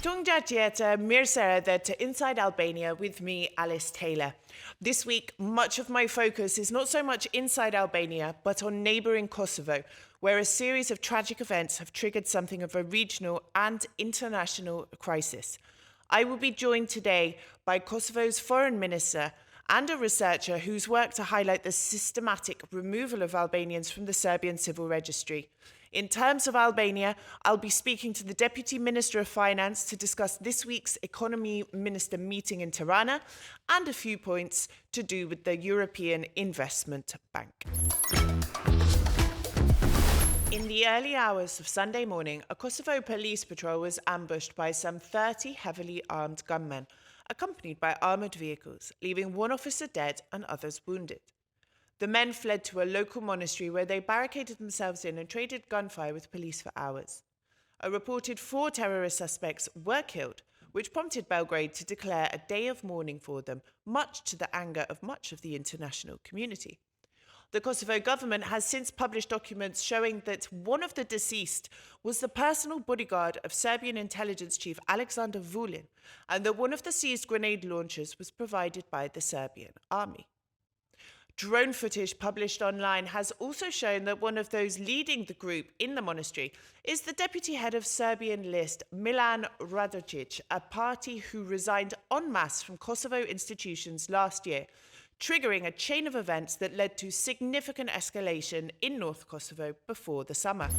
Tungjajieta Mirsera to Inside Albania with me, Alice Taylor. This week, much of my focus is not so much inside Albania, but on neighbouring Kosovo, where a series of tragic events have triggered something of a regional and international crisis. I will be joined today by Kosovo's foreign minister and a researcher whose work to highlight the systematic removal of Albanians from the Serbian civil registry. In terms of Albania, I'll be speaking to the Deputy Minister of Finance to discuss this week's Economy Minister meeting in Tirana and a few points to do with the European Investment Bank. In the early hours of Sunday morning, a Kosovo police patrol was ambushed by some 30 heavily armed gunmen, accompanied by armoured vehicles, leaving one officer dead and others wounded. The men fled to a local monastery where they barricaded themselves in and traded gunfire with police for hours. A reported 4 terrorist suspects were killed, which prompted Belgrade to declare a day of mourning for them, much to the anger of much of the international community. The Kosovo government has since published documents showing that one of the deceased was the personal bodyguard of Serbian intelligence chief Aleksandar Vulin, and that one of the seized grenade launchers was provided by the Serbian army. Drone footage published online has also shown that one of those leading the group in the monastery is the deputy head of Serbian list, Milan Radocic, a party who resigned en masse from Kosovo institutions last year, triggering a chain of events that led to significant escalation in North Kosovo before the summer.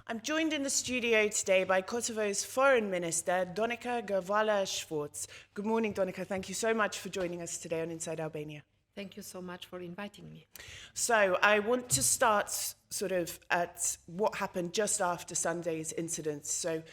I'm joined in the studio today by Kosovo's Foreign Minister, Donika Gervalla-Schwarz. Good morning, Donika. Thank you so much for joining us today on Inside Albania. Thank you so much for inviting me. So I want to start sort of at what happened just after Sunday's incidents. So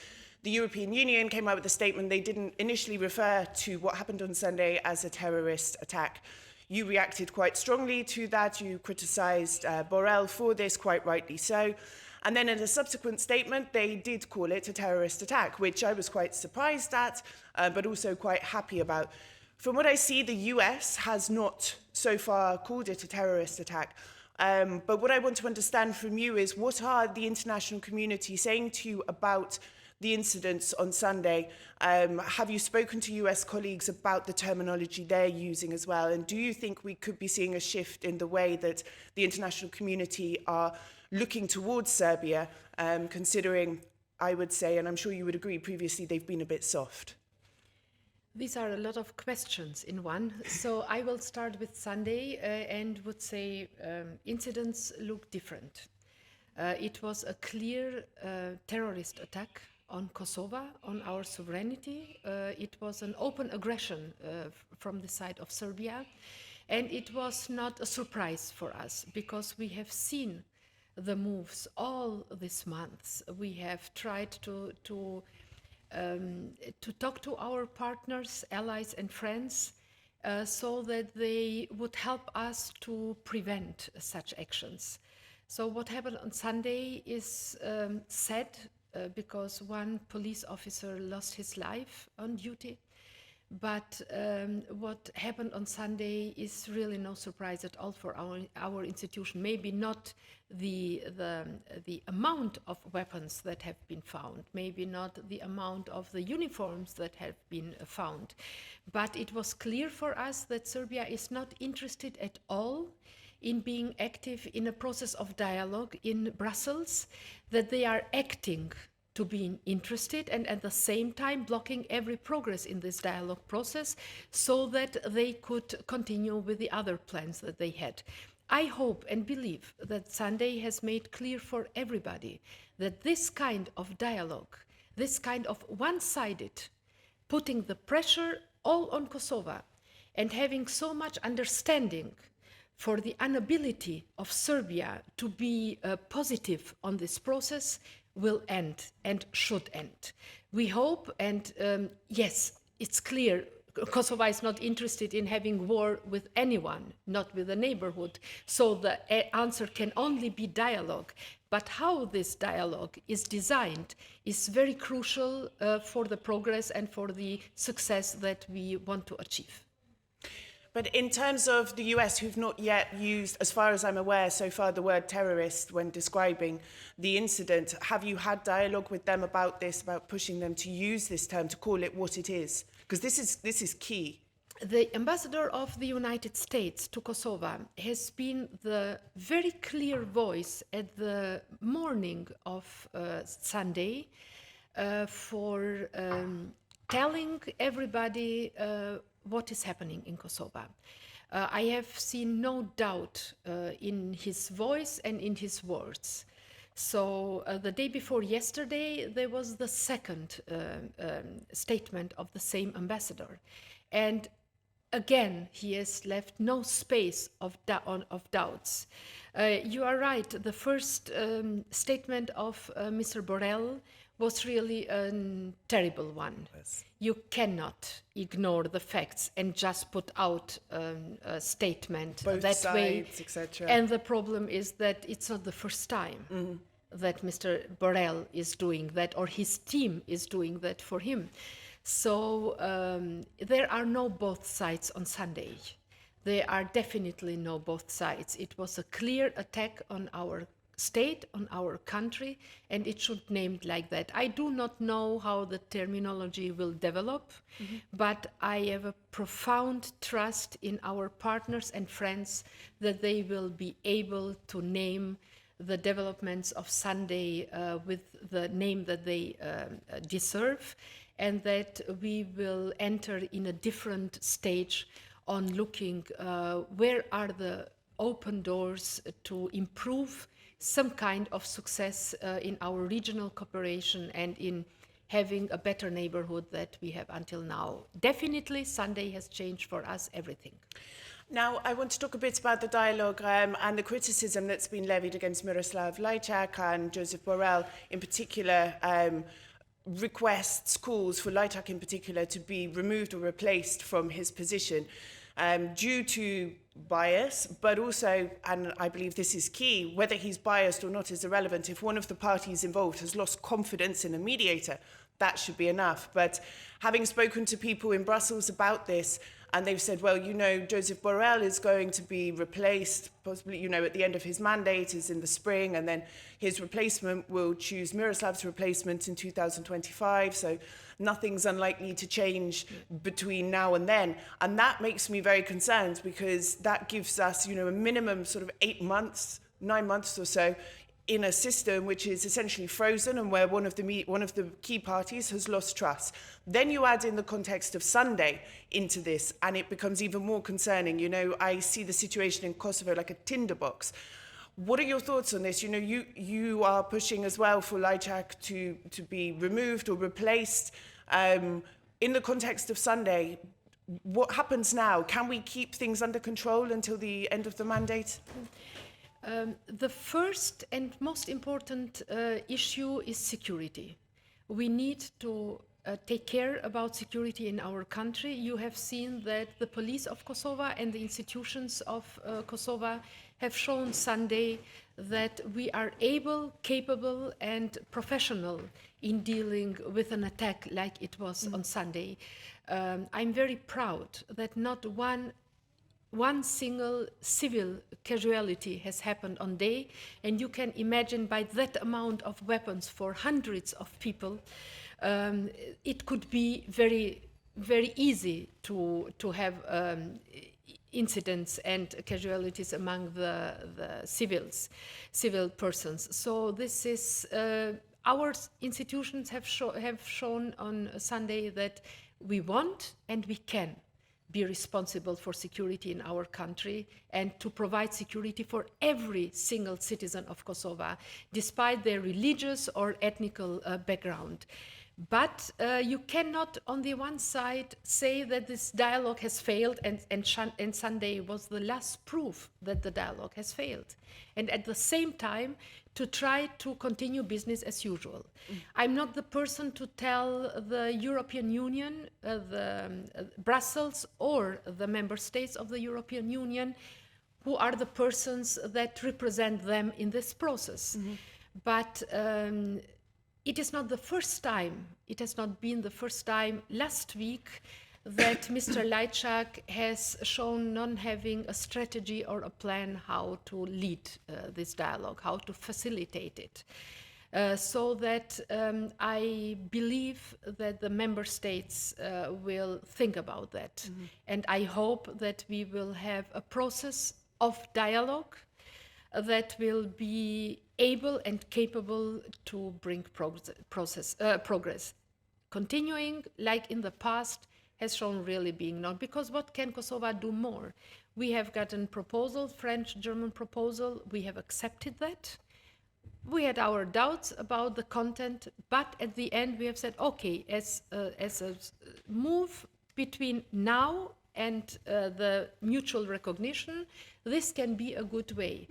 the European Union came out with a statement. They didn't initially refer to what happened on Sunday as a terrorist attack. You reacted quite strongly to that. You criticised Borrell for this, quite rightly so. And then in a subsequent statement, they did call it a terrorist attack, which I was quite surprised at, but also quite happy about. From what I see, the US has not so far called it a terrorist attack. But what I want to understand from you is, what are the international community saying to you about the incidents on Sunday? Have you spoken to US colleagues about the terminology they're using as well? And do you think we could be seeing a shift in the way that the international community are looking towards Serbia, considering, I would say, and I'm sure you would agree, previously they've been a bit soft? These are a lot of questions in one. So I will start with Sunday and would say incidents look different. It was a clear terrorist attack on Kosovo, on our sovereignty. It was an open aggression from the side of Serbia. And it was not a surprise for us, because we have seen the moves all these months. We have tried to talk to our partners, allies and friends so that they would help us to prevent such actions. So what happened on Sunday is sad because one police officer lost his life on duty. But what happened on Sunday is really no surprise at all for our institution. Maybe not the amount of weapons that have been found, maybe not the amount of the uniforms that have been found, but it was clear for us that Serbia is not interested at all in being active in a process of dialogue in Brussels, that they are acting to being interested and at the same time blocking every progress in this dialogue process so that they could continue with the other plans that they had. I hope and believe that Sunday has made clear for everybody that this kind of dialogue, this kind of one-sided, putting the pressure all on Kosovo and having so much understanding for the inability of Serbia to be positive on this process will end and should end. We hope, and yes, it's clear, Kosovo is not interested in having war with anyone, not with the neighborhood. So the answer can only be dialogue. But how this dialogue is designed is very crucial for the progress and for the success that we want to achieve. But in terms of the US, who've not yet used, as far as I'm aware, so far the word terrorist when describing the incident, have you had dialogue with them about this, about pushing them to use this term, to call it what it is? Because this is key. The ambassador of the United States to Kosovo has been the very clear voice at the morning of Sunday for telling everybody what is happening in Kosovo. I have seen no doubt in his voice and in his words. So the day before yesterday, there was the second statement of the same ambassador. And again, he has left no space of doubts. You are right, the first statement of Mr. Borrell was really a terrible one. Yes. You cannot ignore the facts and just put out a statement Both that sides, way. etc. And the problem is that it's not the first time that Mr. Borrell is doing that, or his team is doing that for him. So there are no both sides on Sunday. There are definitely no both sides. It was a clear attack on our state, on our country, and it should be named like that. I do not know how the terminology will develop, but I have a profound trust in our partners and friends that they will be able to name the developments of Sunday with the name that they deserve, and that we will enter in a different stage on looking where are the open doors to improve some kind of success in our regional cooperation and in having a better neighborhood that we have until now. Definitely, Sunday has changed for us everything. Now, I want to talk a bit about the dialogue and the criticism that's been levied against Miroslav Lajčák and Joseph Borrell in particular, requests, calls for Lajčák in particular to be removed or replaced from his position due to bias, but also, and I believe this is key, whether he's biased or not is irrelevant. If one of the parties involved has lost confidence in a mediator, that should be enough. But having spoken to people in Brussels about this, and they've said, well, you know, Joseph Borrell is going to be replaced, possibly, you know, at the end of his mandate is in the spring, and then his replacement will choose Miroslav's replacement in 2025. So nothing's unlikely to change between now and then. And that makes me very concerned because that gives us, you know, a minimum sort of 8 months, 9 months or so in a system which is essentially frozen and where one of the key parties has lost trust. Then you add in the context of Sunday into this, and it becomes even more concerning. You know, I see the situation in Kosovo like a tinderbox. What are your thoughts on this? You know, you are pushing as well for Lajčák to be removed or replaced. In the context of Sunday, what happens now? Can we keep things under control until the end of the mandate? The first and most important issue is security. We need to take care about security in our country. You have seen that the police of Kosovo and the institutions of Kosovo have shown Sunday that we are able, capable, and professional in dealing with an attack like it was on Sunday. I'm very proud that not one single civil casualty has happened on day, and you can imagine by that amount of weapons for hundreds of people, it could be very, very easy to have incidents and casualties among the civil persons. So this is, our institutions have shown on Sunday that we want and we can be responsible for security in our country and to provide security for every single citizen of Kosovo, despite their religious or ethnical background. But you cannot, on the one side, say that this dialogue has failed and Sunday was the last proof that the dialogue has failed. And at the same time, to try to continue business as usual. I'm not the person to tell the European Union, Brussels, or the member states of the European Union who are the persons that represent them in this process. But it is not the first time, it has not been the first time last week that Mr. Lajčák has shown not having a strategy or a plan how to lead this dialogue, how to facilitate it. So that I believe that the member states will think about that. And I hope that we will have a process of dialogue that will be able and capable to bring progress. Continuing like in the past has shown really being not, because what can Kosovo do more? We have gotten proposal, French-German proposal, we have accepted that. We had our doubts about the content, but at the end we have said, okay, as a move between now and the mutual recognition, this can be a good way.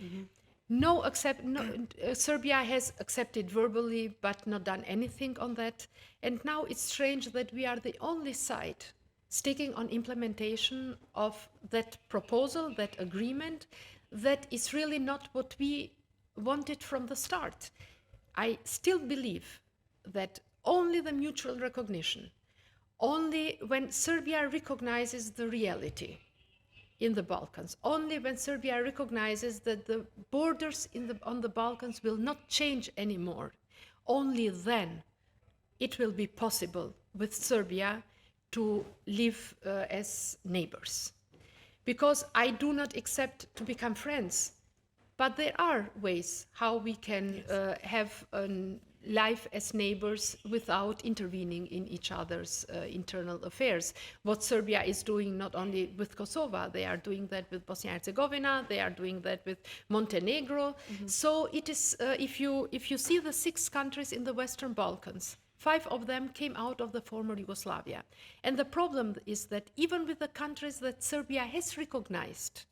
Serbia has accepted verbally, but not done anything on that. And now it's strange that we are the only side sticking on implementation of that proposal, that agreement, that is really not what we wanted from the start. I still believe that only the mutual recognition, only when Serbia recognizes the reality in the Balkans, only when Serbia recognizes that the borders on the Balkans will not change anymore, only then it will be possible with Serbia to live as neighbors. Because I do not accept to become friends, but there are ways how we can have a life as neighbors without intervening in each other's internal affairs. What Serbia is doing not only with Kosovo, they are doing that with Bosnia and Herzegovina, they are doing that with Montenegro. So it is, if you see the 6 countries in the Western Balkans, 5 of them came out of the former Yugoslavia. And the problem is that even with the countries that Serbia has recognized,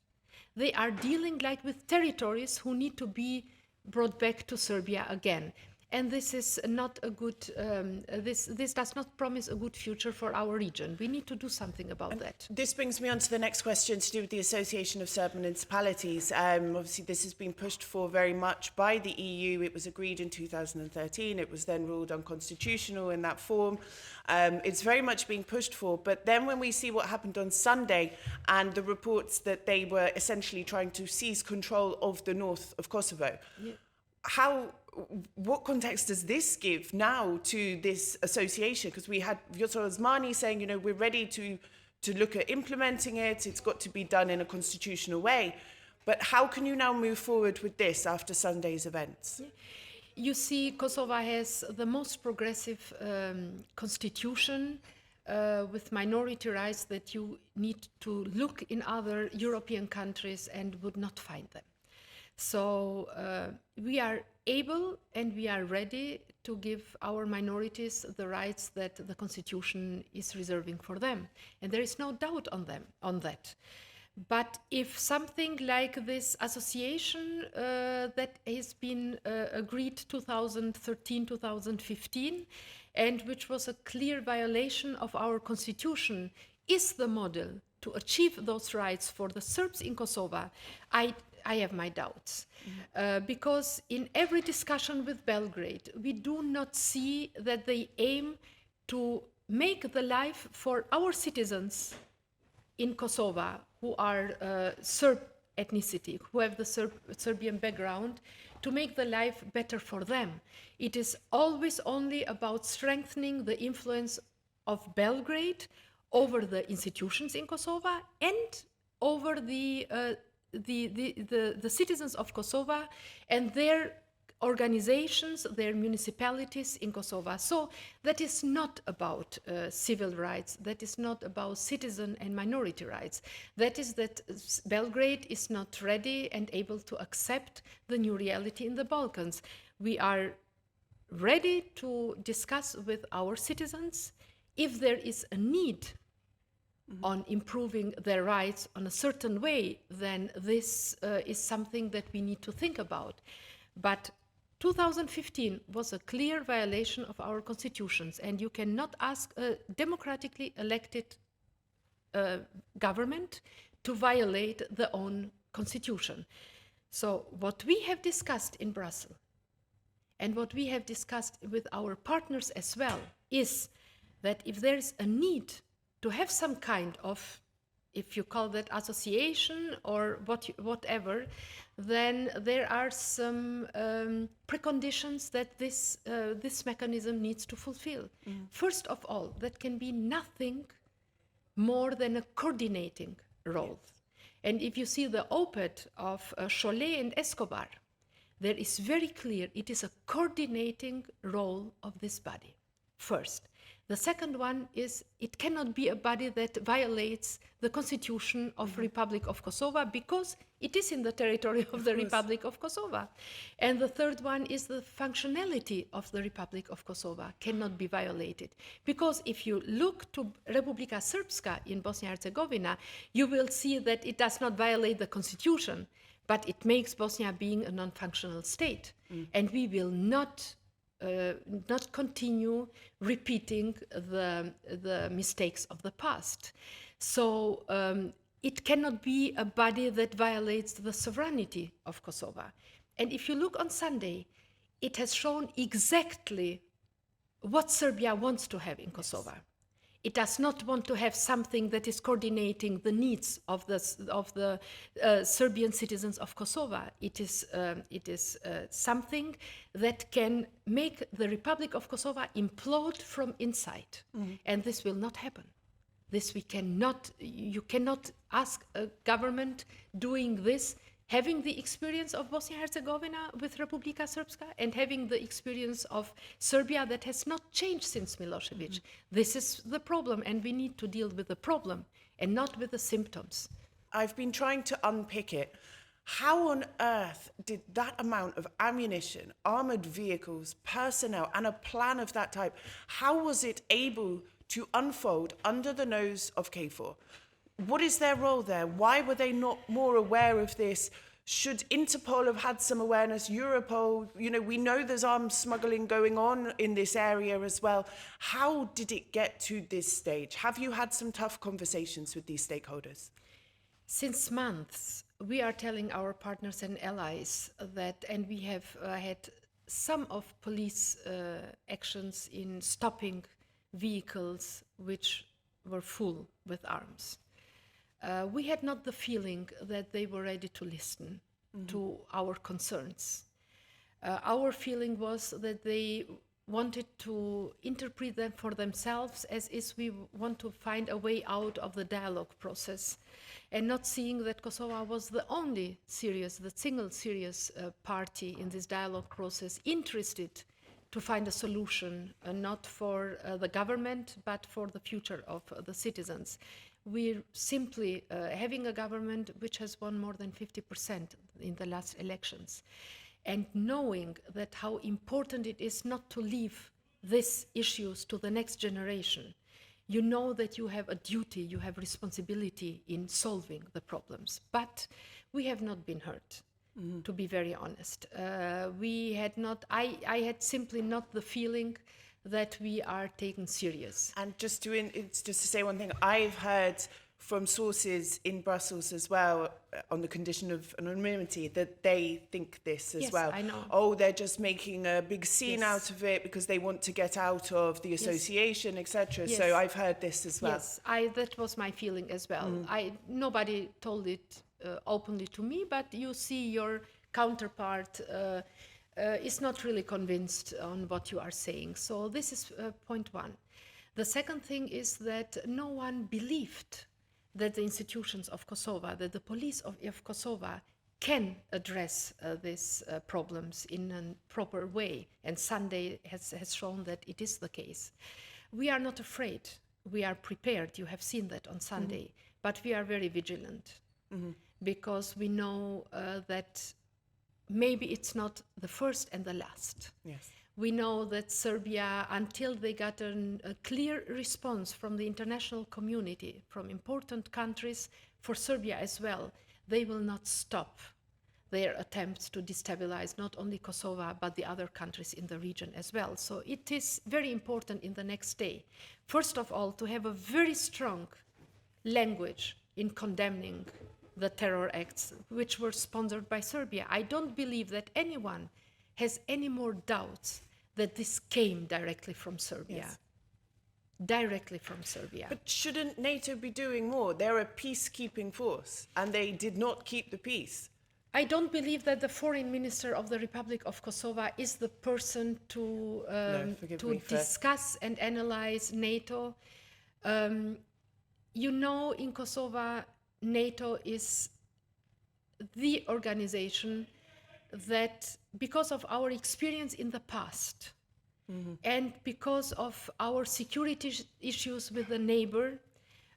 they are dealing like with territories who need to be brought back to Serbia again. And this is not a good, this does not promise a good future for our region. We need to do something about that. This brings me on to the next question to do with the Association of Serb Municipalities. Obviously, this has been pushed for very much by the EU. It was agreed in 2013. It was then ruled unconstitutional in that form. It's very much being pushed for. But then when we see what happened on Sunday and the reports that they were essentially trying to seize control of the north of Kosovo, what context does this give now to this association? Because we had Vjosa Osmani saying, we're ready to look at implementing it. It's got to be done in a constitutional way. But how can you now move forward with this after Sunday's events? You see, Kosovo has the most progressive constitution with minority rights that you need to look in other European countries and would not find them. So we are able and we are ready to give our minorities the rights that the Constitution is reserving for them. And there is no doubt on that. But if something like this association that has been agreed 2013, 2015, and which was a clear violation of our Constitution, is the model to achieve those rights for the Serbs in Kosovo, I have my doubts. Because in every discussion with Belgrade, we do not see that they aim to make the life for our citizens in Kosovo who are Serb ethnicity, who have the Serbian background, to make the life better for them. It is always only about strengthening the influence of Belgrade over the institutions in Kosovo and over the citizens of Kosovo and their organizations, their municipalities in Kosovo. So that is not about civil rights, that is not about citizen and minority rights. That is that Belgrade is not ready and able to accept the new reality in the Balkans. We are ready to discuss with our citizens if there is a need on improving their rights on a certain way, then this is something that we need to think about. But 2015 was a clear violation of our constitutions, and you cannot ask a democratically elected government to violate their own constitution. So what we have discussed in Brussels, and what we have discussed with our partners as well, is that if there is a need to have some kind of, if you call that association or whatever, then there are some preconditions that this mechanism needs to fulfill. First of all, that can be nothing more than a coordinating role. And if you see the op-ed of Cholet and Escobar, there is very clear it is a coordinating role of this body, first. The second one is it cannot be a body that violates the constitution of Republic of Kosovo because it is in the territory of the Republic of Kosovo. And the third one is the functionality of the Republic of Kosovo cannot be violated. Because if you look to Republika Srpska in Bosnia and Herzegovina, you will see that it does not violate the constitution, but it makes Bosnia being a non-functional state. And we will not continue repeating the mistakes of the past. So it cannot be a body that violates the sovereignty of Kosovo. And if you look on Sunday, it has shown exactly what Serbia wants to have in Kosovo. It does not want to have something that is coordinating the needs of the Serbian citizens of Kosovo. It is something that can make the Republic of Kosovo implode from inside. And this will not happen. You cannot ask a government doing this, having the experience of Bosnia and Herzegovina with Republika Srpska and having the experience of Serbia that has not changed since Milosevic. This is the problem, and we need to deal with the problem and not with the symptoms. I've been trying to unpick it. How on earth did that amount of ammunition, armored vehicles, personnel, and a plan of that type, how was it able to unfold under the nose of KFOR? What is their role there? Why were they not more aware of this? Should Interpol have had some awareness? Europol, we know there's arms smuggling going on in this area as well. How did it get to this stage? Have you had some tough conversations with these stakeholders? Since months, we are telling our partners and allies that, and we have had some of police actions in stopping vehicles which were full with arms. We had not the feeling that they were ready to listen to our concerns. Our feeling was that they wanted to interpret them for themselves as if we want to find a way out of the dialogue process, and not seeing that Kosovo was the single serious party in this dialogue process interested to find a solution, not for the government, but for the future of the citizens. We're simply having a government which has won more than 50% in the last elections. And knowing that how important it is not to leave these issues to the next generation, you know that you have a duty, you have responsibility in solving the problems. But we have not been hurt, to be very honest. I had simply not the feeling that we are taken serious. And just to say one thing, I've heard from sources in Brussels as well, on the condition of anonymity, that they think this as well. Yes, I know. Oh, they're just making a big scene out of it because they want to get out of the association, etc. Yes. So I've heard this as well. Yes, that was my feeling as well. Nobody told it openly to me, but you see your counterpart is not really convinced on what you are saying. So this is point one. The second thing is that no one believed that the institutions of Kosovo, that the police of Kosovo can address these problems in a proper way. And Sunday has shown that it is the case. We are not afraid. We are prepared. You have seen that on Sunday. But we are very vigilant because we know that maybe it's not the first and the last. Yes. We know that Serbia, until they got a clear response from the international community, from important countries, for Serbia as well, they will not stop their attempts to destabilize not only Kosovo, but the other countries in the region as well. So it is very important in the next day, first of all, to have a very strong language in condemning the terror acts which were sponsored by Serbia. I don't believe that anyone has any more doubts that this came directly from Serbia. Yes. Directly from Serbia. But shouldn't NATO be doing more? They're a peacekeeping force, and they did not keep the peace. I don't believe that the foreign minister of the Republic of Kosovo is the person to discuss and analyze NATO. You know, in Kosovo, NATO is the organization that, because of our experience in the past, and because of our security issues with the neighbor,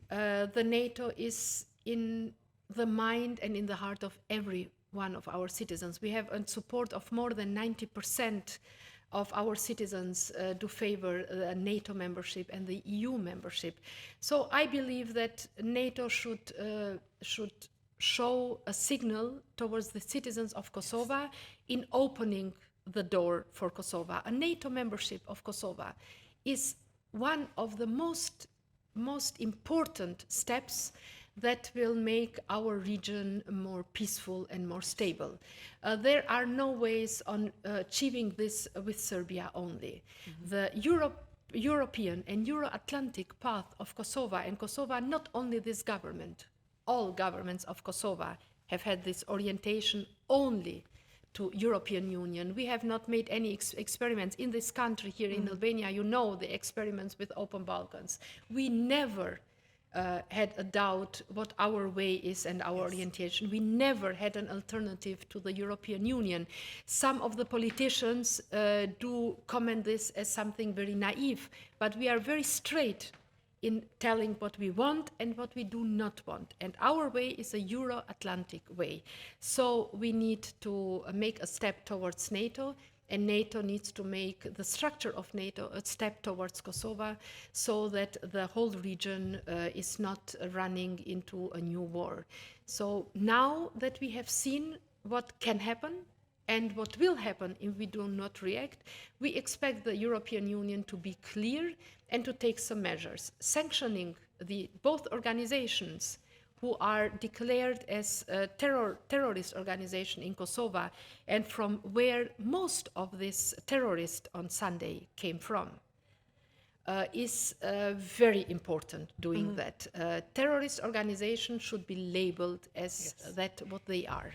the NATO is in the mind and in the heart of every one of our citizens. We have a support of more than 90% of our citizens do favor NATO membership and the EU membership. So I believe that NATO should show a signal towards the citizens of Kosovo in opening the door for Kosovo. A NATO membership of Kosovo is one of the most important steps that will make our region more peaceful and more stable. There are no ways on achieving this with Serbia only. The European and Euro-Atlantic path of Kosovo, and Kosovo, not only this government, all governments of Kosovo have had this orientation only to European Union. We have not made any experiments in this country here in Albania. You know the experiments with Open Balkans. We never had a doubt what our way is and our orientation. We never had an alternative to the European Union. Some of the politicians do comment this as something very naive, but we are very straight in telling what we want and what we do not want. And our way is a Euro-Atlantic way. So we need to make a step towards NATO, and NATO needs to make the structure of NATO a step towards Kosovo so that the whole region is not running into a new war. So now that we have seen what can happen and what will happen if we do not react, we expect the European Union to be clear and to take some measures, sanctioning both organizations who are declared as a terrorist organization in Kosovo, and from where most of this terrorists on Sunday came from, is very important doing that. Terrorist organizations should be labeled as that what they are.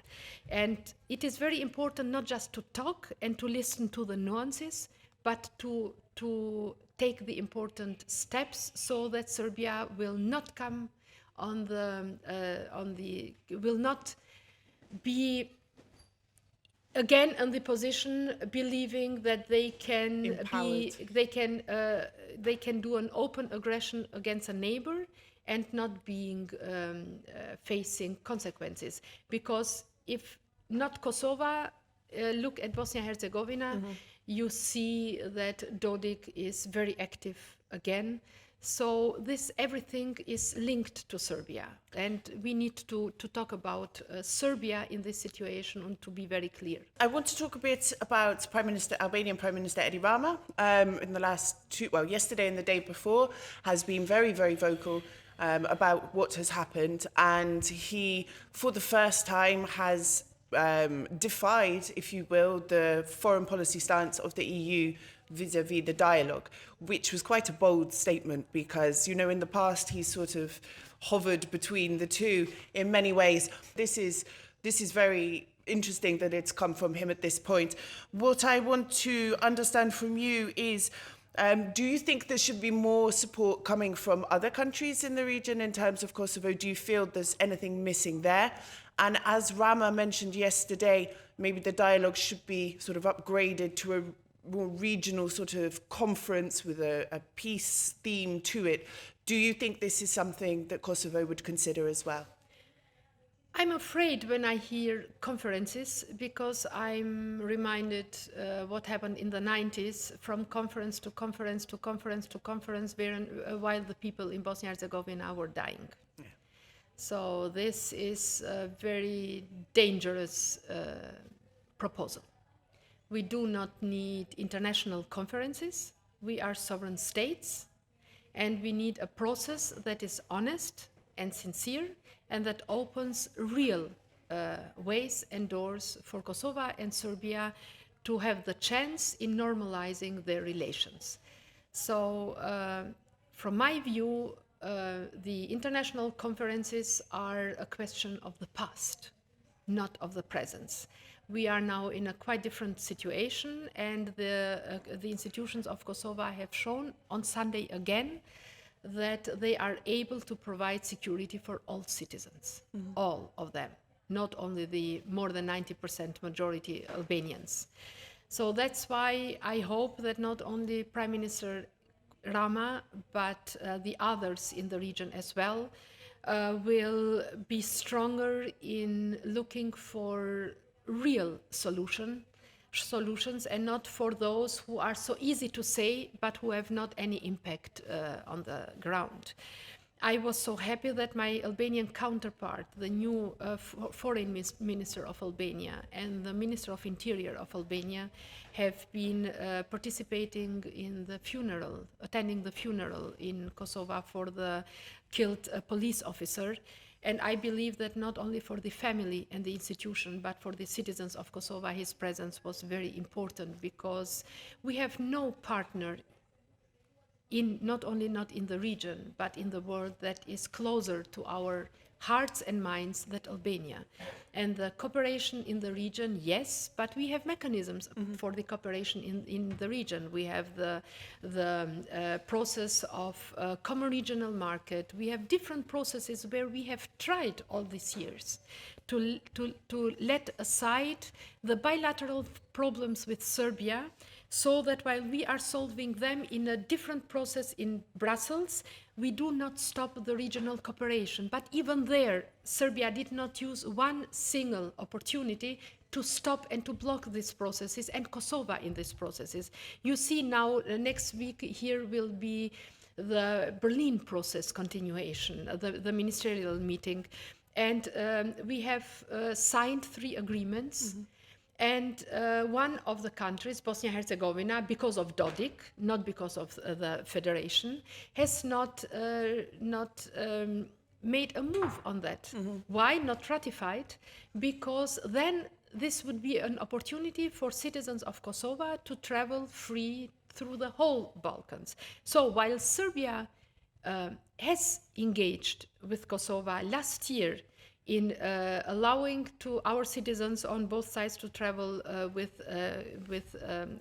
And it is very important not just to talk and to listen to the nuances, but to take the important steps so that Serbia will not come will not be again in the position believing that they can do an open aggression against a neighbor and not being facing consequences. Because if not Kosovo, look at Bosnia and Herzegovina, you see that Dodik is very active again. So everything is linked to Serbia, and we need to talk about Serbia in this situation and to be very clear. I want to talk a bit about Albanian Prime Minister Edi Rama. In the last yesterday and the day before, has been very, very vocal about what has happened, and he, for the first time, has defied, if you will, the foreign policy stance of the EU vis-à-vis the dialogue, which was quite a bold statement because, you know, in the past he sort of hovered between the two in many ways. This is very interesting that it's come from him at this point. What I want to understand from you is, do you think there should be more support coming from other countries in the region in terms of Kosovo? Do you feel there's anything missing there? And as Rama mentioned yesterday, maybe the dialogue should be sort of upgraded to a more regional sort of conference with a peace theme to it. Do you think this is something that Kosovo would consider as well? I'm afraid when I hear conferences, because I'm reminded what happened in the 90s, from conference to conference to conference to conference, while the people in Bosnia and Herzegovina were dying. So this is a very dangerous proposal. We do not need international conferences. We are sovereign states, and we need a process that is honest and sincere and that opens real ways and doors for Kosovo and Serbia to have the chance in normalizing their relations. So from my view, the international conferences are a question of the past, not of the present. We are now in a quite different situation, and the institutions of Kosovo have shown on Sunday again that they are able to provide security for all citizens, all of them, not only the more than 90% majority Albanians. So that's why I hope that not only Prime Minister Rama, but the others in the region as well, will be stronger in looking for real solutions and not for those who are so easy to say but who have not any impact on the ground. I was so happy that my Albanian counterpart, the new foreign minister of Albania and the Minister of Interior of Albania have been participating in the funeral, attending the funeral in Kosovo for the killed police officer. And I believe that not only for the family and the institution, but for the citizens of Kosovo, his presence was very important, because we have no partner not in the region, but in the world that is closer to our hearts and minds than Albania. And the cooperation in the region, yes, but we have mechanisms for the cooperation in the region. We have the process of common regional market. We have different processes where we have tried all these years to let aside the bilateral problems with Serbia, so that while we are solving them in a different process in Brussels, we do not stop the regional cooperation. But even there, Serbia did not use one single opportunity to stop and to block these processes, and Kosovo in these processes. You see now, next week here will be the Berlin process continuation, the ministerial meeting. And we have signed 3 agreements. And one of the countries, Bosnia-Herzegovina, because of Dodik, not because of the federation, has not made a move on that. Why not ratified? Because then this would be an opportunity for citizens of Kosovo to travel free through the whole Balkans. So while Serbia has engaged with Kosovo last year in allowing to our citizens on both sides to travel with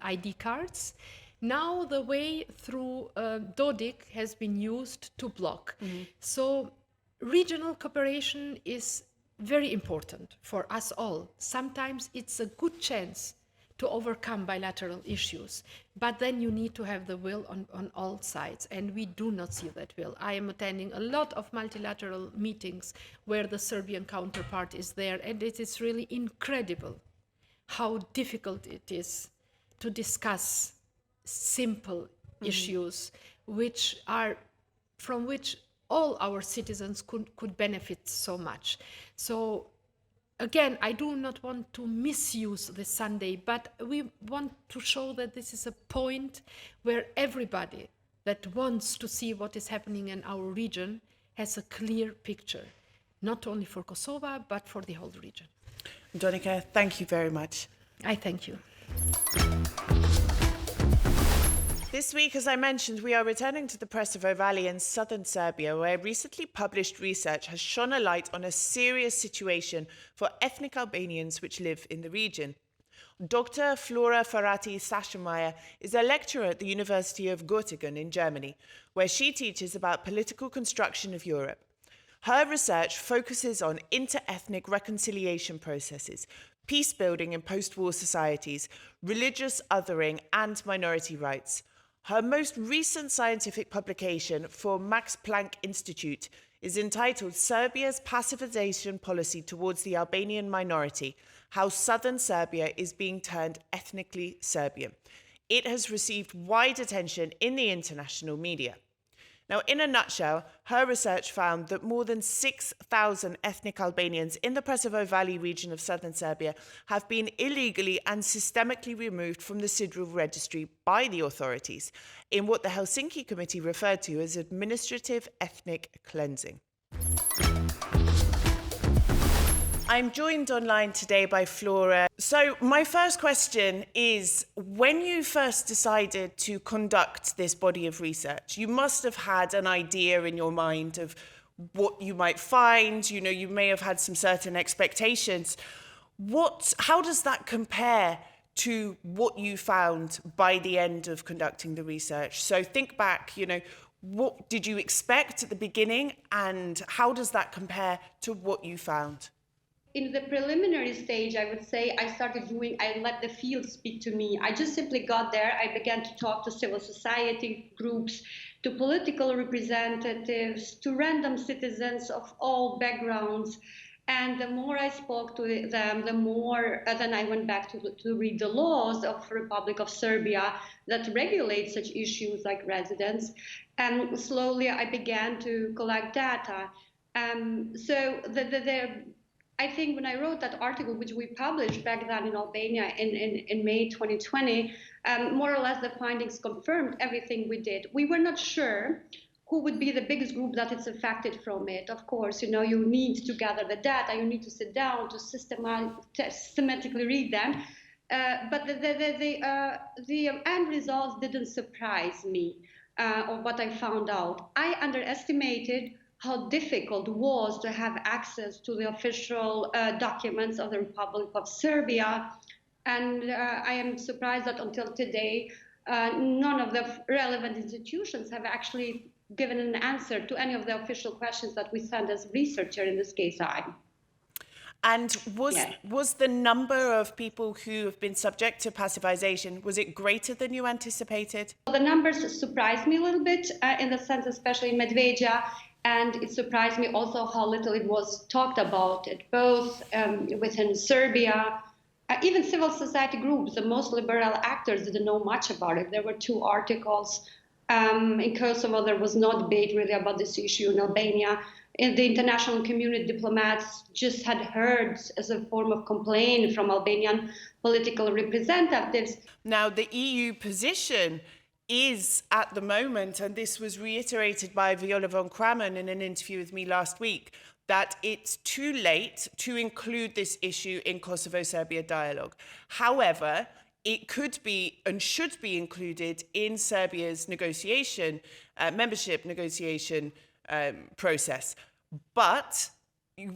ID cards, now the way through Dodik has been used to block. So regional cooperation is very important for us all. Sometimes it's a good chance to overcome bilateral issues, but then you need to have the will on all sides, and we do not see that will. I am attending a lot of multilateral meetings where the Serbian counterpart is there, and it is really incredible how difficult it is to discuss simple issues from which all our citizens could benefit so much. So again, I do not want to misuse this Sunday, but we want to show that this is a point where everybody that wants to see what is happening in our region has a clear picture, not only for Kosovo, but for the whole region. Donika, thank you very much. I thank you. This week, as I mentioned, we are returning to the Presevo Valley in southern Serbia, where recently published research has shone a light on a serious situation for ethnic Albanians which live in the region. Dr. Flora Farati Sashameyer is a lecturer at the University of Göttingen in Germany, where she teaches about political construction of Europe. Her research focuses on inter-ethnic reconciliation processes, peace building in post-war societies, religious othering, and minority rights. Her most recent scientific publication for Max Planck Institute is entitled Serbia's Pacifization Policy Towards the Albanian Minority, How Southern Serbia is Being Turned Ethnically Serbian. It has received wide attention in the international media. Now, in a nutshell, her research found that more than 6,000 ethnic Albanians in the Presevo Valley region of southern Serbia have been illegally and systemically removed from the Sidrul registry by the authorities in what the Helsinki Committee referred to as administrative ethnic cleansing. I'm joined online today by Flora. So my first question is, when you first decided to conduct this body of research, you must have had an idea in your mind of what you might find. You know, you may have had some certain expectations. How does that compare to what you found by the end of conducting the research? So think back, you know, what did you expect at the beginning, and how does that compare to what you found? In the preliminary stage, I would say I let the field speak to me. I just simply got there. I began to talk to civil society groups, to political representatives, to random citizens of all backgrounds. And the more I spoke to them, the more then I went back to read the laws of the Republic of Serbia that regulate such issues like residence. And slowly I began to collect data. I think when I wrote that article, which we published back then in Albania in May 2020, more or less the findings confirmed everything we did. We were not sure who would be the biggest group that is affected from it. Of course, you know, you need to gather the data, you need to sit down to systematically read them. But the end results didn't surprise me, or what I found out. I underestimated how difficult it was to have access to the official documents of the Republic of Serbia. And I am surprised that until today, none of the relevant institutions have actually given an answer to any of the official questions that we sent as researcher, in this case I. And was the number of people who have been subject to passivization, was it greater than you anticipated? The numbers surprised me a little bit in the sense, especially in Medvedja, and it surprised me also how little it was talked about, both within Serbia. Even civil society groups, the most liberal actors, didn't know much about it. There were 2 articles. In Kosovo, there was no debate really about this issue. In Albania, the international community diplomats just had heard as a form of complaint from Albanian political representatives. Now, the EU position is at the moment, and this was reiterated by Viola von Kramon in an interview with me last week, that it's too late to include this issue in Kosovo-Serbia dialogue. However, it could be and should be included in Serbia's membership negotiation process. But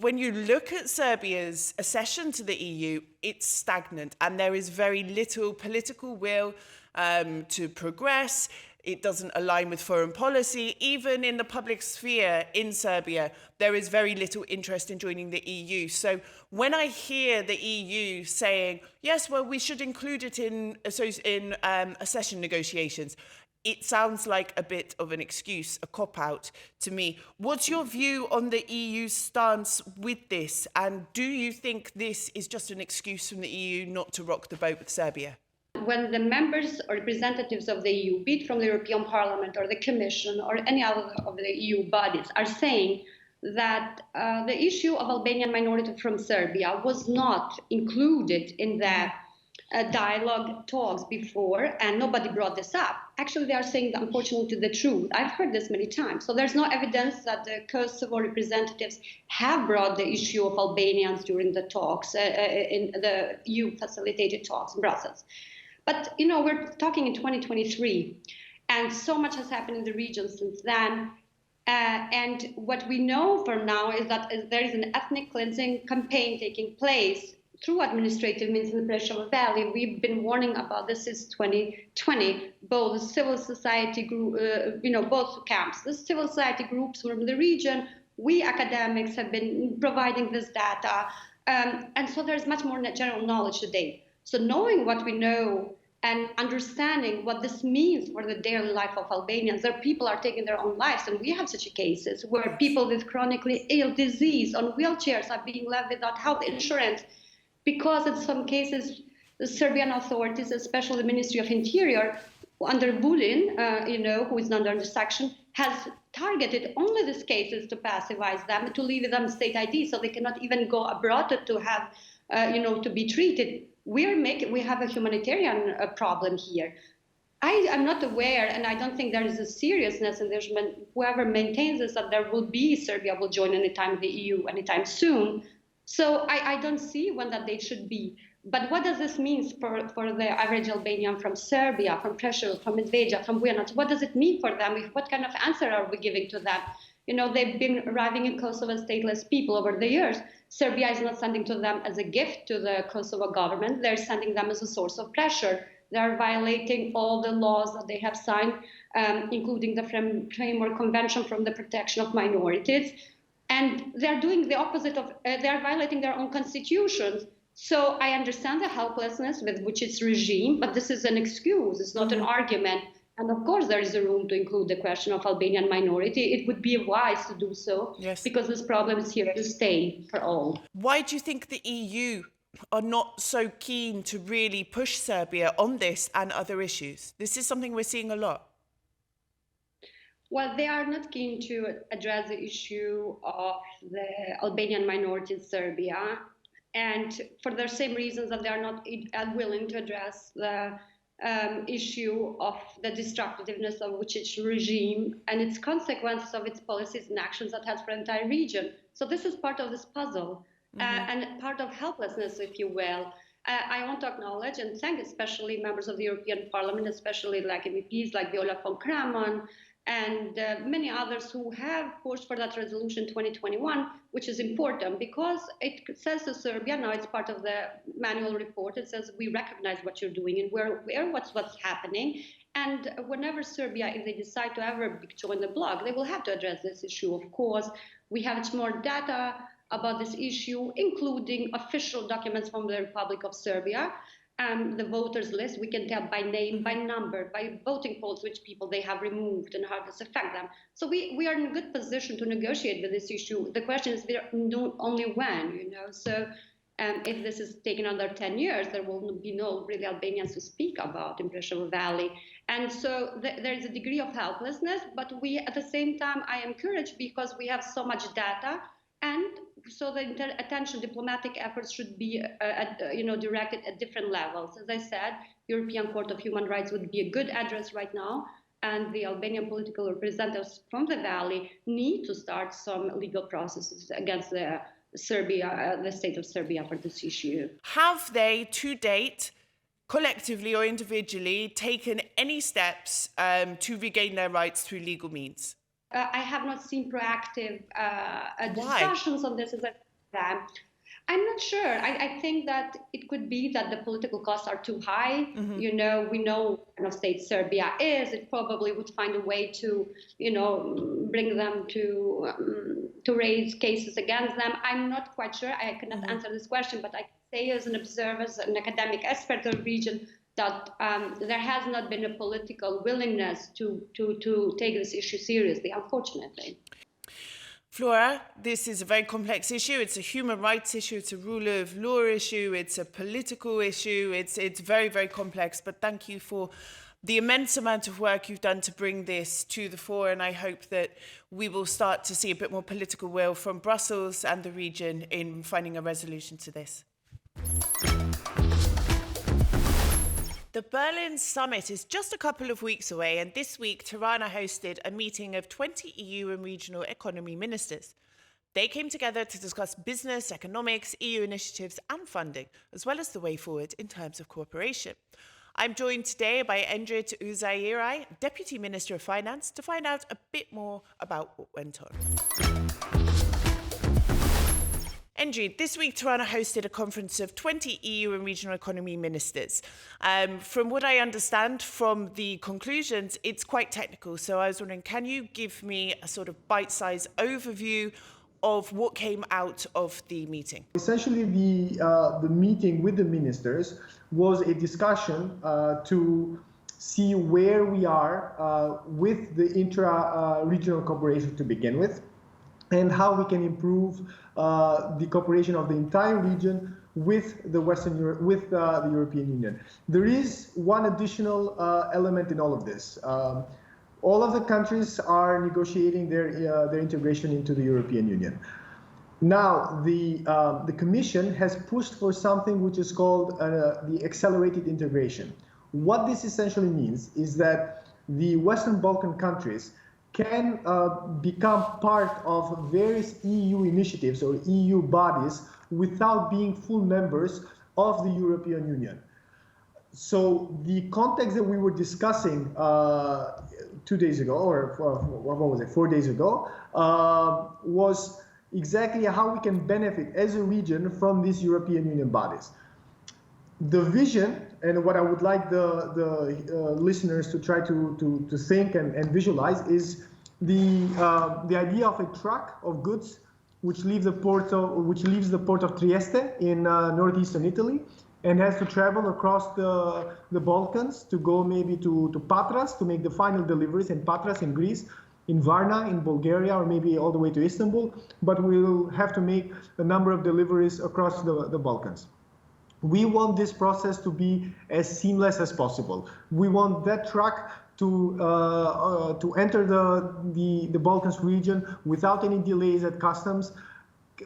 when you look at Serbia's accession to the EU, it's stagnant, and there is very little political will to progress. It doesn't align with foreign policy. Even in the public sphere in Serbia, there is very little interest in joining the EU. So when I hear the EU saying, yes, well, we should include it in accession negotiations, it sounds like a bit of an excuse, a cop-out to me. What's your view on the EU's stance with this? And do you think this is just an excuse from the EU not to rock the boat with Serbia? When the members or representatives of the EU, be it from the European Parliament or the Commission or any other of the EU bodies, are saying that the issue of Albanian minority from Serbia was not included in the dialogue talks before, and nobody brought this up. Actually, they are saying, unfortunately, the truth. I've heard this many times. So there's no evidence that the Kosovo representatives have brought the issue of Albanians during the talks, in the EU-facilitated talks in Brussels. But, you know, we're talking in 2023, and so much has happened in the region since then. And what we know for now is that there is an ethnic cleansing campaign taking place through administrative means in the Presevo Valley. We've been warning about this since 2020. Both civil society both camps, the civil society groups from the region, we academics have been providing this data. And so there's much more general knowledge today. So knowing what we know and understanding what this means for the daily life of Albanians, there people are taking their own lives, and we have such cases where people with chronically ill disease on wheelchairs are being left without health insurance because in some cases the Serbian authorities, especially the Ministry of Interior, under Vulin, who is under the section, has targeted only these cases to pacifize them, to leave them state ID, so they cannot even go abroad to have, to be treated. We have a humanitarian problem here. I am not aware, and I don't think there is a seriousness, and whoever maintains this, that Serbia will join anytime the EU anytime soon. So I don't see when that date should be. But what does this mean for the average Albanian from Serbia, from Presevo, from Medveđa, from Buenos? What does it mean for them? What kind of answer are we giving to them? They've been arriving in Kosovo as stateless people over the years. Serbia is not sending to them as a gift to the Kosovo government. They're sending them as a source of pressure. They're violating all the laws that they have signed, including the Framework Convention from the Protection of Minorities. And they're doing the opposite of, they're violating their own constitutions. So I understand the helplessness with which it's regime, but this is an excuse. It's not an argument. And of course, there is a room to include the question of Albanian minority. It would be wise to do so, yes, because this problem is here to stay for all. Why do you think the EU are not so keen to really push Serbia on this and other issues? This is something we're seeing a lot. Well, they are not keen to address the issue of the Albanian minority in Serbia, and for the same reasons that they are not willing to address the issue of the destructiveness of Vučić regime and its consequences of its policies and actions that has for the entire region. So this is part of this puzzle. And part of helplessness, if you will. I want to acknowledge and thank especially members of the European Parliament, especially like MEPs like Viola von Kramon and many others who have pushed for that resolution 2021, which is important because it says to Serbia, now it's part of the manual report, it says we recognize what you're doing and what's happening. And whenever Serbia, if they decide to ever join the bloc, they will have to address this issue, of course. We have much more data about this issue, including official documents from the Republic of Serbia, the voters list. We can tell by name, by number, by voting polls, which people they have removed and how this affect them. So we are in a good position to negotiate with this issue. The question is only when, So if this is taken under 10 years, there will be no really Albanians to speak about in Presevo Valley. And so there is a degree of helplessness, but we, at the same time, I am encouraged because we have so much data. And so the attention, diplomatic efforts should be, directed at different levels. As I said, European Court of Human Rights would be a good address right now, and the Albanian political representatives from the Valley need to start some legal processes against the state of Serbia for this issue. Have they, to date, collectively or individually, taken any steps to regain their rights through legal means? I have not seen proactive discussions on this. I'm not sure. I think that it could be that the political costs are too high. We know what kind of state Serbia is. It probably would find a way to, bring them to raise cases against them. I'm not quite sure. I cannot answer this question, but I can say as an observer, as an academic expert of the region, that there has not been a political willingness to take this issue seriously, unfortunately. Flora, this is a very complex issue. It's a human rights issue. It's a rule of law issue. It's a political issue. It's very, very complex. But thank you for the immense amount of work you've done to bring this to the fore. And I hope that we will start to see a bit more political will from Brussels and the region in finding a resolution to this. The Berlin summit is just a couple of weeks away, and this week Tirana hosted a meeting of 20 EU and regional economy ministers. They came together to discuss business, economics, EU initiatives and funding, as well as the way forward in terms of cooperation. I'm joined today by Endrit Uzairai, Deputy Minister of Finance, to find out a bit more about what went on. Endrit, this week Tirana hosted a conference of 20 EU and regional economy ministers. From what I understand from the conclusions, it's quite technical. So I was wondering, can you give me a sort of bite-sized overview of what came out of the meeting? Essentially, the meeting with the ministers was a discussion to see where we are with the intra-regional cooperation to begin with, and how we can improve the cooperation of the entire region with the the European Union. There is one additional element in all of this. All of the countries are negotiating their integration into the European Union. Now, the Commission has pushed for something which is called the accelerated integration. What this essentially means is that the Western Balkan countries can become part of various EU initiatives or EU bodies without being full members of the European Union. So the context that we were discussing 2 days ago, or what was it, 4 days ago, was exactly how we can benefit as a region from these European Union bodies. The vision, and what I would like the listeners to try to think and visualize, is the idea of a truck of goods which leaves the port of Trieste in northeastern Italy, and has to travel across the Balkans to go maybe to Patras to make the final deliveries in Patras in Greece, in Varna in Bulgaria, or maybe all the way to Istanbul, but we'll have to make a number of deliveries across the Balkans. We want this process to be as seamless as possible. We want that truck to enter the Balkans region without any delays at customs,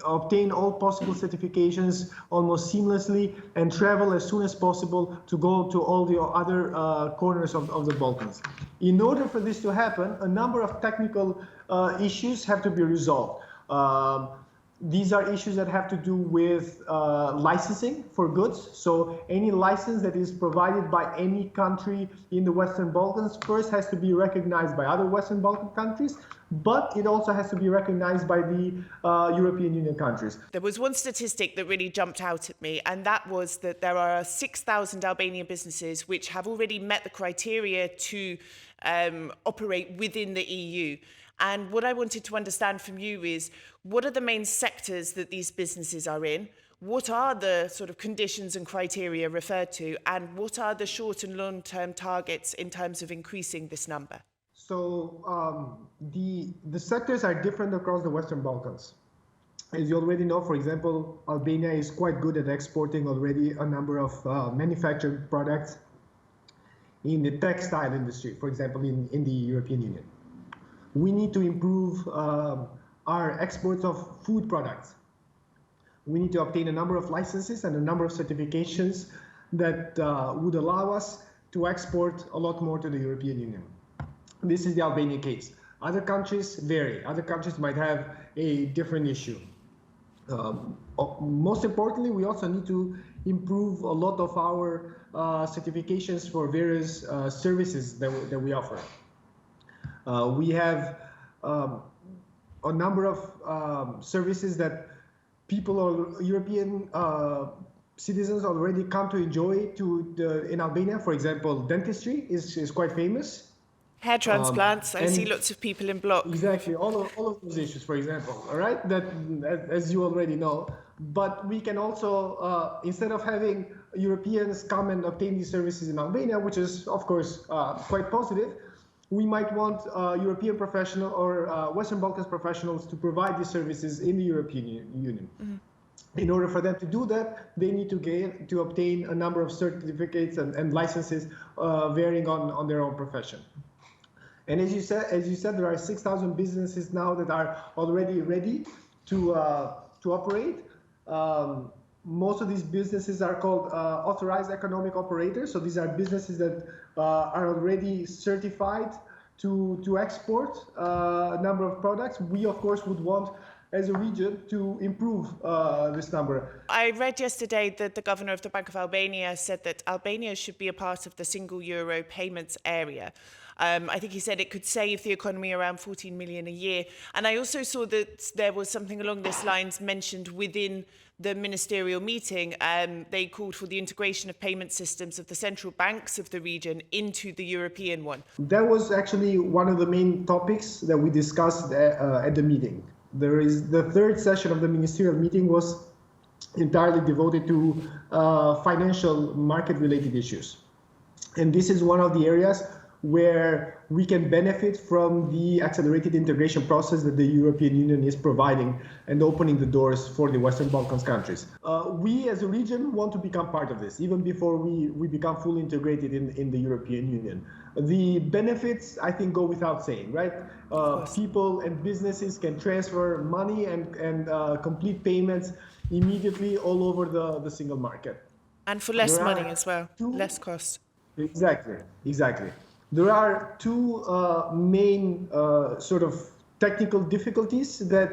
obtain all possible certifications almost seamlessly, and travel as soon as possible to go to all the other corners of the Balkans. In order for this to happen, a number of technical issues have to be resolved. These are issues that have to do with licensing for goods. So any license that is provided by any country in the Western Balkans first has to be recognized by other Western Balkan countries, but it also has to be recognized by the European Union countries. There was one statistic that really jumped out at me, and that was that there are 6,000 Albanian businesses which have already met the criteria to operate within the EU. And what I wanted to understand from you is, what are the main sectors that these businesses are in? What are the sort of conditions and criteria referred to? And what are the short and long-term targets in terms of increasing this number? So the sectors are different across the Western Balkans. As you already know, for example, Albania is quite good at exporting already a number of manufactured products in the textile industry, for example, in the European Union. We need to improve our exports of food products. We need to obtain a number of licenses and a number of certifications that would allow us to export a lot more to the European Union. This is the Albania case. Other countries vary. Other countries might have a different issue. Most importantly, we also need to improve a lot of our certifications for various services that we offer. We have a number of services that people or European citizens already come to enjoy in Albania. For example, dentistry is quite famous. Hair transplants, I see lots of people in blocks. Exactly, all of those issues, for example, all right, that as you already know. But we can also, instead of having Europeans come and obtain these services in Albania, which is, of course, quite positive, we might want European professional or Western Balkans professionals to provide these services in the European Union. Mm-hmm. In order for them to do that, they need to obtain a number of certificates and licenses varying on their own profession. And as you said, there are 6,000 businesses now that are already ready to operate. Most of these businesses are called authorized economic operators. So these are businesses that are already certified to export a number of products. We, of course, would want, as a region, to improve this number. I read yesterday that the governor of the Bank of Albania said that Albania should be a part of the single euro payments area. I think he said it could save the economy around 14 million a year. And I also saw that there was something along these lines mentioned within the ministerial meeting. They called for the integration of payment systems of the central banks of the region into the European one. That was actually one of the main topics that we discussed at the meeting. The third session of the ministerial meeting was entirely devoted to financial market-related issues. And this is one of the areas where we can benefit from the accelerated integration process that the European Union is providing and opening the doors for the Western Balkans countries. We as a region want to become part of this, even before we become fully integrated in the European Union. The benefits, I think, go without saying, right? People and businesses can transfer money and complete payments immediately all over the single market. And for less money as well, less cost. Exactly. There are two main sort of technical difficulties that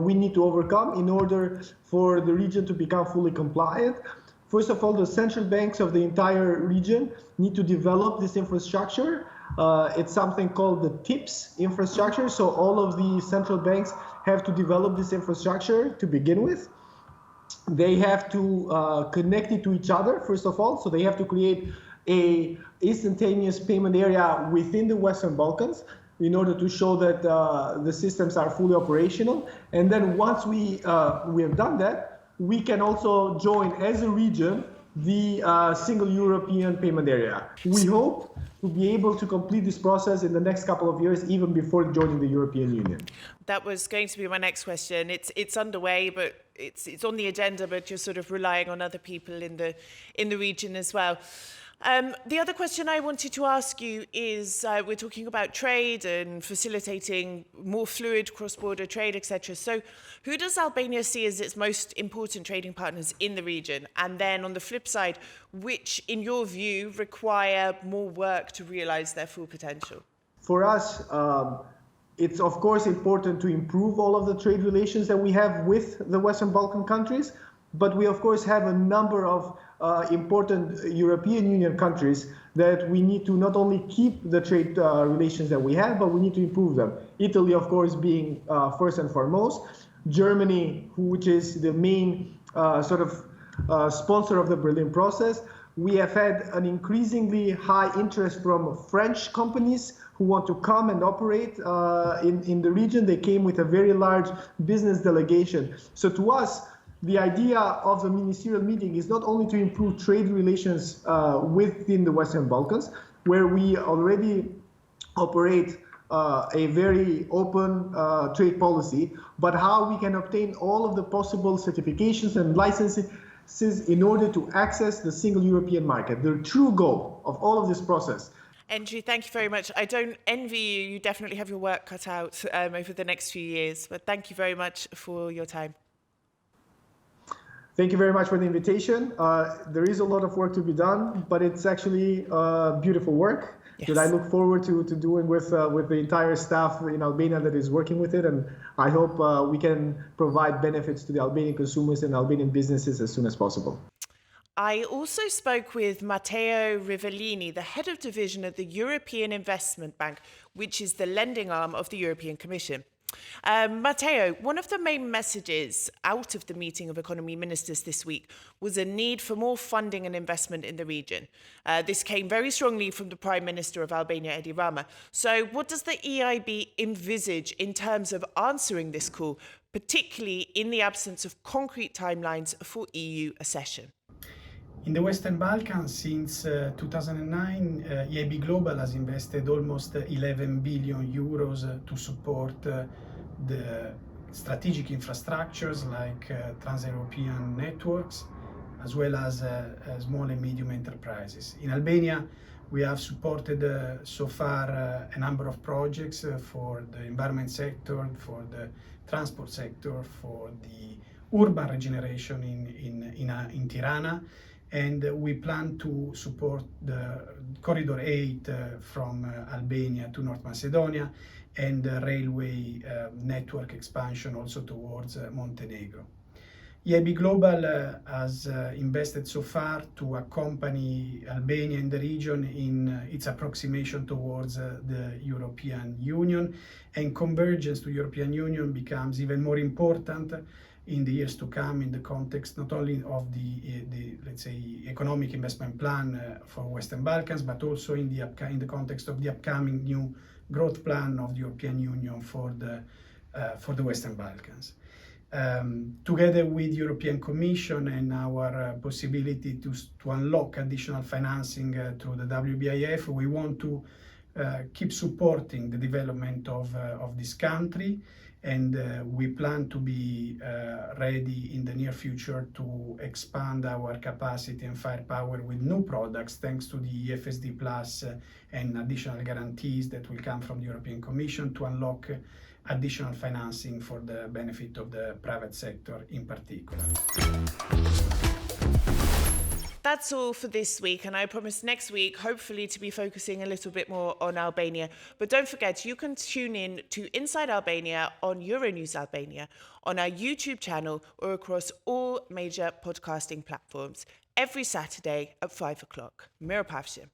we need to overcome in order for the region to become fully compliant. First of all, the central banks of the entire region need to develop this infrastructure. It's something called the TIPS infrastructure. So all of the central banks have to develop this infrastructure to begin with. They have to connect it to each other, first of all. So they have to create a instantaneous payment area within the Western Balkans in order to show that the systems are fully operational. And then once we have done that, we can also join as a region the single European payment area. We hope to be able to complete this process in the next couple of years, even before joining the European Union. That was going to be my next question. It's underway, but it's on the agenda, but you're sort of relying on other people in the region as well. The other question I wanted to ask you is, we're talking about trade and facilitating more fluid cross-border trade, etc. So who does Albania see as its most important trading partners in the region? And then on the flip side, which, in your view, require more work to realize their full potential? For us, it's of course important to improve all of the trade relations that we have with the Western Balkan countries, but we of course have a number of important European Union countries that we need to not only keep the trade relations that we have, but we need to improve them. Italy, of course, being first and foremost. Germany, which is the main sponsor of the Berlin process. We have had an increasingly high interest from French companies who want to come and operate in the region. They came with a very large business delegation. So to us, the idea of the ministerial meeting is not only to improve trade relations within the Western Balkans, where we already operate a very open trade policy, but how we can obtain all of the possible certifications and licenses in order to access the single European market. The true goal of all of this process. Andrew, thank you very much. I don't envy you. You definitely have your work cut out over the next few years, but thank you very much for your time. Thank you very much for the invitation. There is a lot of work to be done, but it's actually beautiful work that I look forward to doing with the entire staff in Albania that is working with it. And I hope we can provide benefits to the Albanian consumers and Albanian businesses as soon as possible. I also spoke with Matteo Rivellini, the head of division at the European Investment Bank, which is the lending arm of the European Commission. Matteo, one of the main messages out of the meeting of economy ministers this week was a need for more funding and investment in the region. This came very strongly from the Prime Minister of Albania, Edi Rama. So what does the EIB envisage in terms of answering this call, particularly in the absence of concrete timelines for EU accession? In the Western Balkans, since 2009, EIB Global has invested almost 11 billion euros to support the strategic infrastructures like trans-European networks, as well as small and medium enterprises. In Albania, we have supported so far a number of projects for the environment sector, for the transport sector, for the urban regeneration in Tirana. And we plan to support the Corridor 8 from Albania to North Macedonia and the railway network expansion also towards Montenegro. EIB Global has invested so far to accompany Albania in the region in its approximation towards the European Union, and convergence to European Union becomes even more important in the years to come in the context not only of the let's say economic investment plan for Western Balkans, but also in the context of the upcoming new growth plan of the European Union for the Western Balkans. Together with European Commission and our possibility to unlock additional financing through the WBIF, we want to keep supporting the development of this country, and we plan to be ready in the near future to expand our capacity and firepower with new products thanks to the FSD Plus and additional guarantees that will come from the European Commission to unlock additional financing for the benefit of the private sector in particular. That's all for this week, and I promise next week, hopefully, to be focusing a little bit more on Albania. But don't forget, you can tune in to Inside Albania on Euronews Albania, on our YouTube channel, or across all major podcasting platforms every Saturday at 5 o'clock. Miropavshim.